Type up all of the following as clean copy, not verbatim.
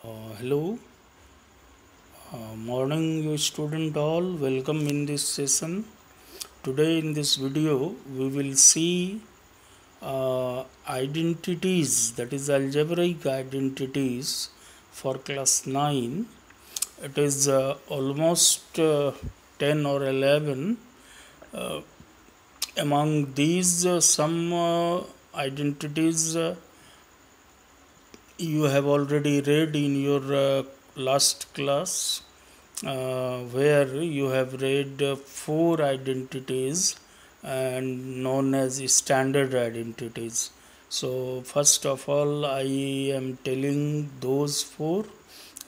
Hello, morning, you student all. Welcome in this session. Today, in this video, we will see identities, that is, algebraic identities for class 9. It is almost 10 or 11. Among these, some identities you have already read in your last class, where you have read four identities and known as standard identities. So first of all, I am telling those four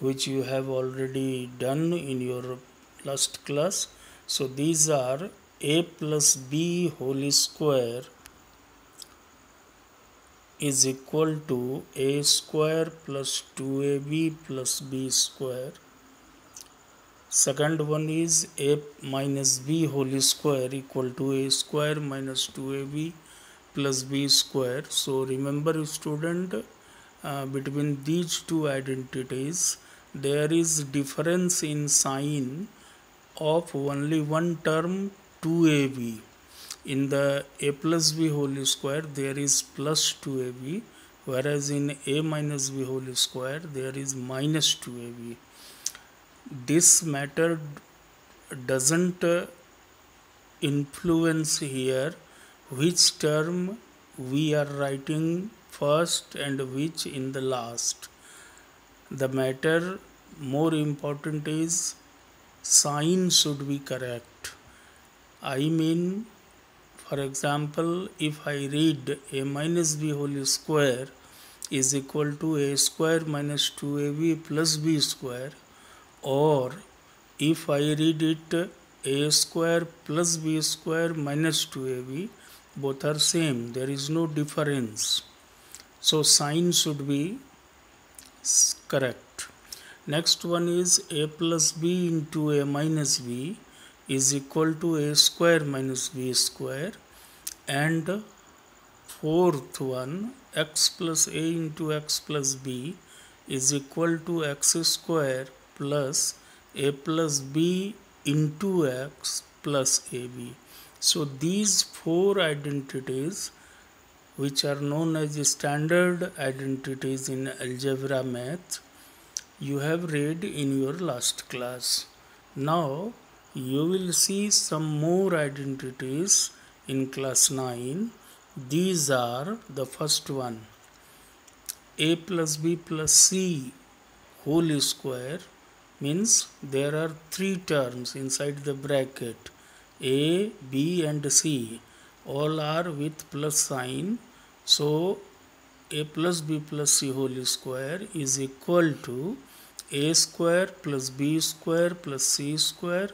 which you have already done in your last class. So these are a plus b whole square is equal to a square plus 2ab plus b square. Second one is a minus b whole square equal to a square minus 2ab plus b square. So remember, student, between these two identities there is difference in sign of only one term 2ab. In the a plus b whole square there is plus 2ab, whereas in a minus b whole square there is minus 2ab. This matter doesn't influence here which term we are writing first and which in the last. The matter more important is sign should be correct. I mean, for example, if I read a minus b whole square is equal to a square minus 2ab plus b square, or if I read it a square plus b square minus 2ab, both are same, there is no difference. So sign should be correct. Next one is a plus b into a minus b is equal to a square minus b square, and fourth one, x plus a into x plus b is equal to x square plus a plus b into x plus ab. So these four identities, which are known as standard identities in algebra math, you have read in your last class. Now you will see some more identities in class 9. These are the first one, a plus b plus c whole square, means there are three terms inside the bracket, a, b and c, all are with plus sign. So a plus b plus c whole square is equal to a square plus b square plus c square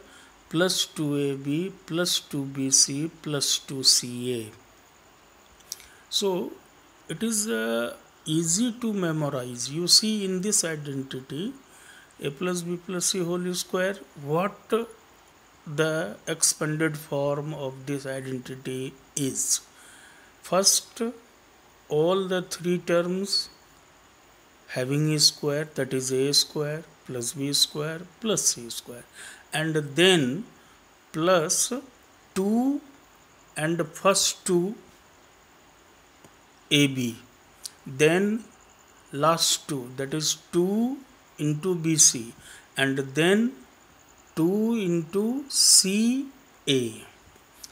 plus 2ab plus 2bc plus 2ca. So it is easy to memorize. You see in this identity, a plus b plus c whole square, what the expanded form of this identity is. First, all the three terms having a square, that is a square plus b square plus c square, and then plus 2 and first 2 ab, then last 2, that is 2 into bc, and then 2 into ca.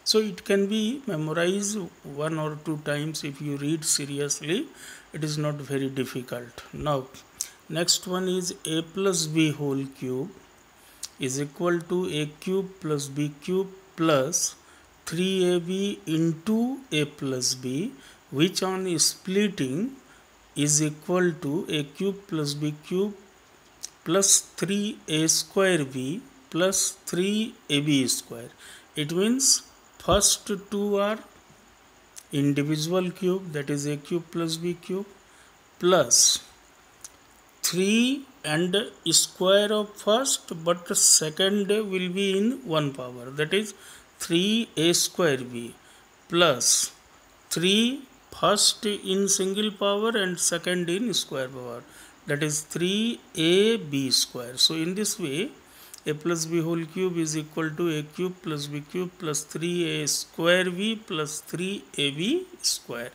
So it can be memorized one or two times if you read seriously. It is not very difficult. Now next one is a plus b whole cube is equal to a cube plus b cube plus 3ab into a plus b, which on splitting is equal to a cube plus b cube plus 3a square b plus 3ab square. It means first two are individual cube, that is a cube plus b cube, plus 3 and square of first, but second will be in one power, that is 3a square b, plus 3 first in single power and second in square power, that is 3ab square. So in this way a plus b whole cube is equal to a cube plus b cube plus 3a square b plus 3ab square.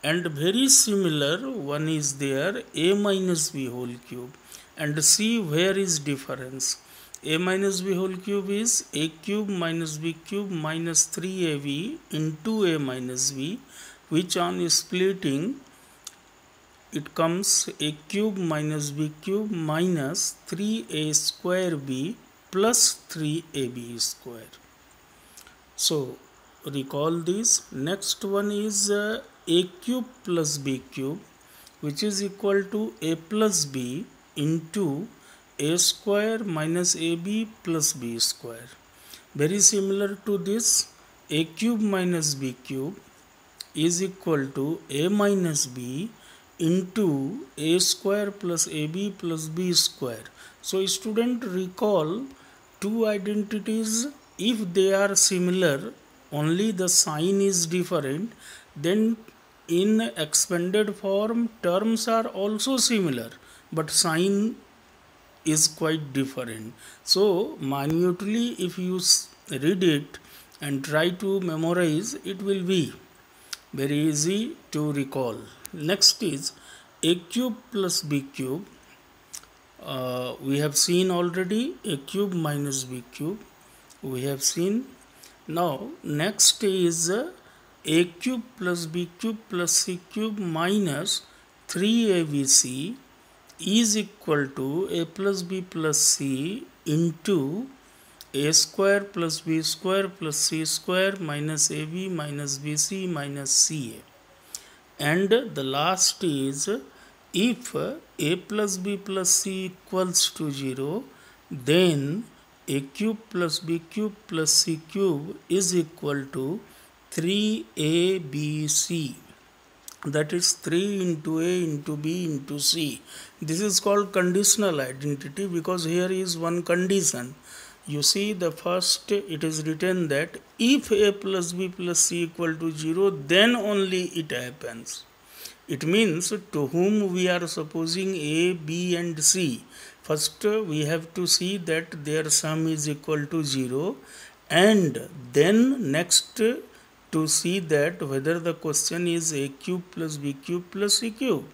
And very similar one is there, a minus b whole cube, and see where is difference. A minus b whole cube is a cube minus b cube minus 3ab into a minus b, which on splitting it comes a cube minus b cube minus 3a square b plus 3ab square. So recall this. Next one is a cube plus b cube, which is equal to a plus b into a square minus ab plus b square. Very similar to this, a cube minus b cube is equal to a minus b into a square plus ab plus b square. So student, recall two identities. If they are similar, only the sign is different, then in expanded form terms are also similar but sign is quite different. So minutely if you read it and try to memorize, it will be very easy to recall. Next is a cube plus b cube. We have seen already a cube minus b cube. We have seen. Now next is a cube plus b cube plus c cube minus 3abc is equal to a plus b plus c into a square plus b square plus c square minus ab minus bc minus ca. And the last is, if a plus b plus c equals to 0, then a cube plus b cube plus c cube is equal to 3abc. That is 3 into a into b into c. This is called conditional identity because here is one condition. You see, the first it is written that if a plus b plus c equal to 0, then only it happens. It means to whom we are supposing a, b and c. First we have to see that their sum is equal to 0, and then next to see that whether the question is a cube plus b cube plus c cube.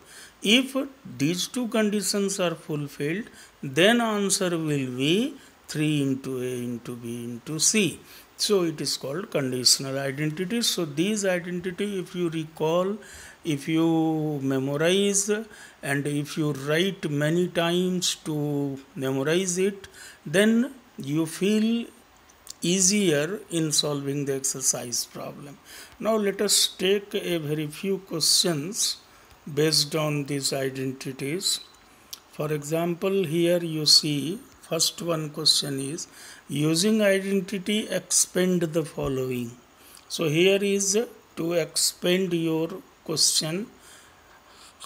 If these two conditions are fulfilled, then answer will be 3 into a into b into c. So it is called conditional identity. So these identity, if you recall, if you memorize, and if you write many times to memorize it, then you feel easier in solving the exercise problem. Now let us take a very few questions based on these identities. For example, here you see first one question is, using identity expand the following. So here is to expand your question.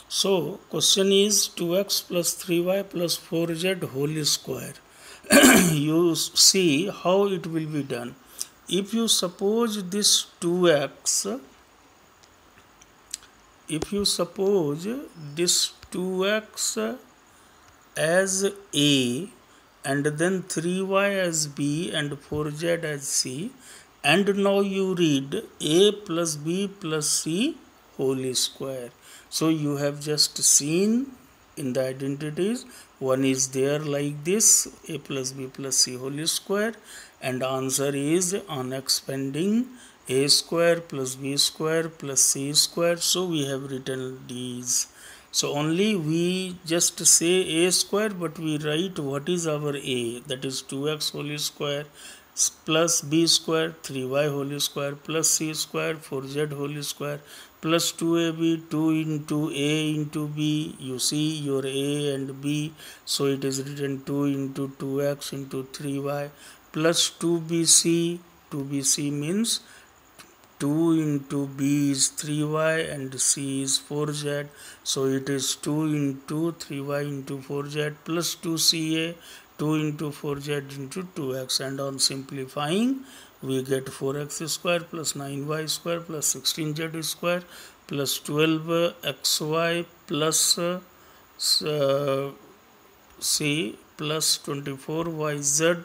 So question is 2x plus 3y plus 4z whole square. You see how it will be done. If you suppose this 2x, if you suppose this 2x as a, and then 3y as b and 4z as c, and now you read a plus b plus c whole square. So you have just seen in the identities, one is there like this, a plus b plus c whole square, and answer is on expanding a square plus b square plus c square. So we have written these. So only we just say a square, but we write what is our a, that is 2x whole square plus b square 3y whole square plus c square 4z whole square plus 2ab 2 into a into b. You see your a and b, so it is written 2 into 2x into 3y plus 2bc. 2bc means 2 into b is 3y and c is 4z, so it is 2 into 3y into 4z plus 2ca, 2 into 4z into 2x, and on simplifying we get 4x square plus 9y square plus 16z square plus 12xy plus C plus 24yz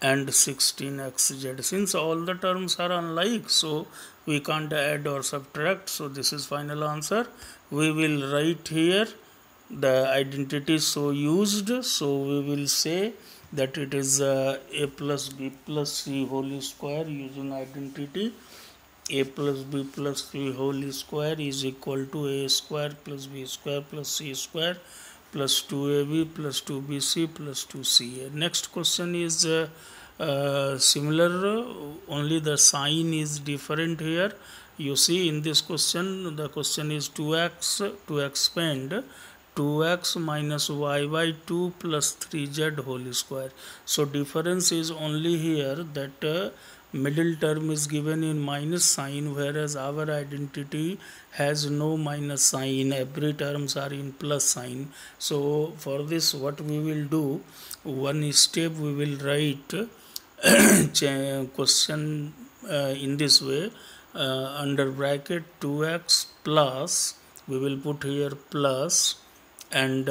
and 16xz. Since all the terms are unlike, so we can't add or subtract. So this is final answer. We will write here the identity so used. So we will say that it is a plus b plus c whole square using identity. A plus b plus c whole square is equal to a square plus b square plus c square plus 2ab plus 2bc plus 2ca. Next question is similar, only the sign is different here. You see in this question, the question is 2x to expand 2x minus y by 2 plus 3z whole square. So difference is only here that middle term is given in minus sign, whereas our identity has no minus sign, every terms are in plus sign. So for this what we will do, one step we will write question in this way, under bracket 2x plus, we will put here plus, and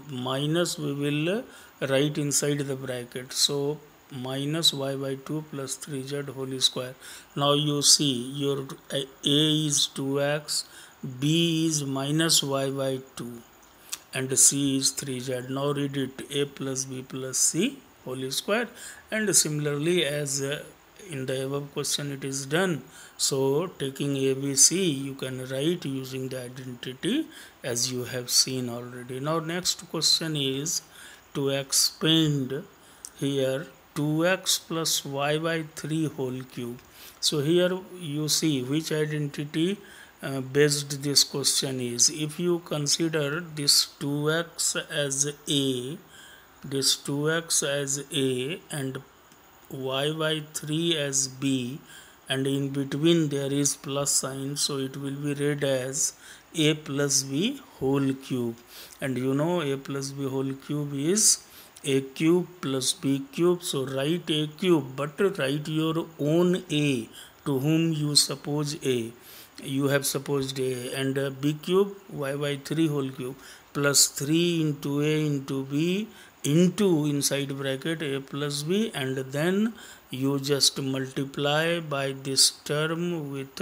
minus we will write inside the bracket. So minus y by 2 plus 3z whole square. Now you see your a is 2x, b is minus y by 2, and c is 3z. Now read it, a plus b plus c whole square. And similarly as in the above question it is done. So taking ABC you can write using the identity as you have seen already. Now next question is to expand here 2x plus y by 3 whole cube. So here you see which identity based this question is. If you consider this 2x as a, this 2x as a and y by 3 as b, and in between there is plus sign, so it will be read as a plus b whole cube. And you know a plus b whole cube is a cube plus b cube. So write a cube, but write your own a to whom you suppose a. You have supposed a, and b cube y by 3 whole cube plus 3 into a into b into inside bracket a plus b, and then you just multiply by this term with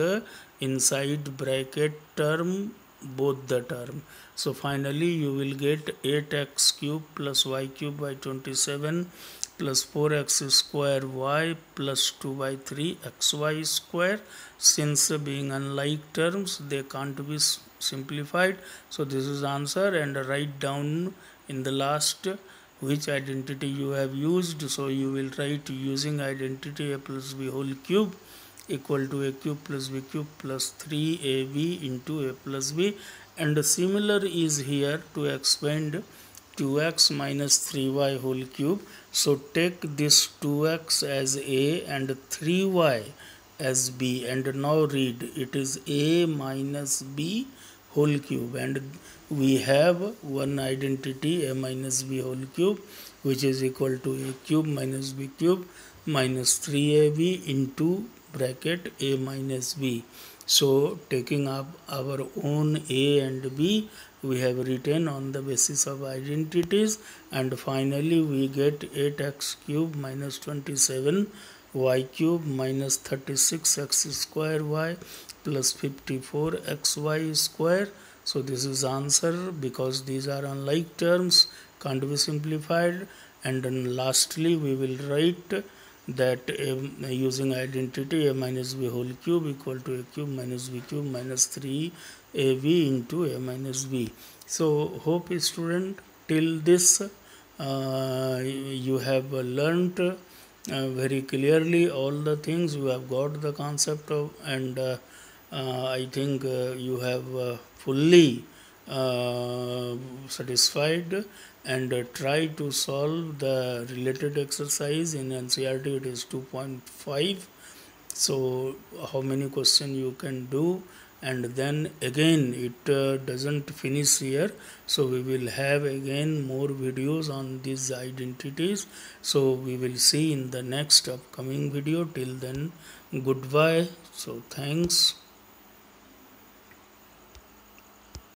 inside bracket term, both the term. So finally you will get 8x cube plus y cube by 27 plus 4x square y plus 2 by 3 xy square. Since being unlike terms they can't be simplified, so this is answer. And write down in the last which identity you have used. So you will write using identity a plus b whole cube equal to a cube plus b cube plus 3ab into a plus b. And similar is here to expand 2x minus 3y whole cube. So take this 2x as a and 3y as b, and now read it is a minus b whole cube, and we have one identity a minus b whole cube, which is equal to a cube minus b cube minus 3ab into bracket a minus b. So taking up our own a and b, we have written on the basis of identities, and finally we get 8x cube minus 27 y cube minus 36x square y plus 54 xy square. So this is answer, because these are unlike terms, can't be simplified. And then lastly we will write that using identity a minus b whole cube equal to a cube minus b cube minus 3ab into a minus b. So hope student till this you have learnt very clearly all the things, you have got the concept of, and I think you have fully satisfied, and try to solve the related exercise. In NCERT it is 2.5. so how many questions you can do, and then again it doesn't finish here, so we will have again more videos on these identities. So we will see in the next upcoming video. Till then, goodbye. So thanks.